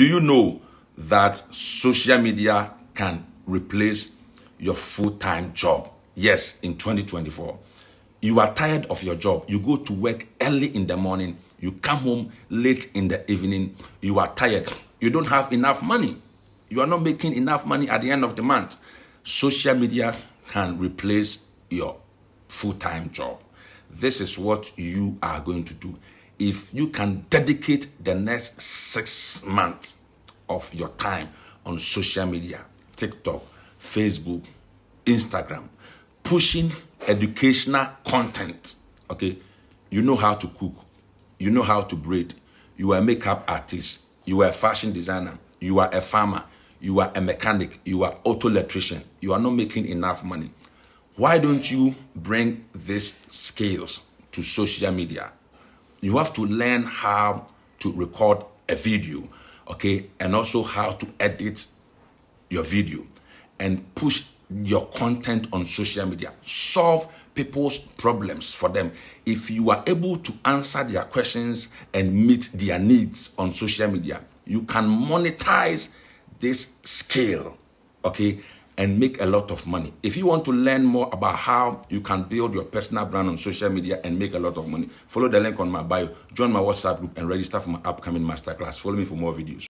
Do you know that social media can replace your full-time job? Yes, in 2024. You are tired of your job. You go to work early in the morning. You come home late in the evening. You are tired. You don't have enough money. You are not making enough money at the end of the month. Social media can replace your full-time job. This is what you are going to do. If you can dedicate the next 6 months of your time on social media, TikTok, Facebook, Instagram, pushing educational content, okay? You know how to cook. You know how to braid. You are a makeup artist. You are a fashion designer. You are a farmer. You are a mechanic. You are auto electrician. You are not making enough money. Why don't you bring these skills to social media? You have to learn how to record a video, okay? And also how to edit your video and push your content on social media. Solve people's problems for them. If you are able to answer their questions and meet their needs on social media, you can monetize this skill, okay, and make a lot of money. If you want to learn more about how you can build your personal brand on social media and make a lot of money, follow the link on my bio, join my WhatsApp group, and register for my upcoming masterclass. Follow me for more videos.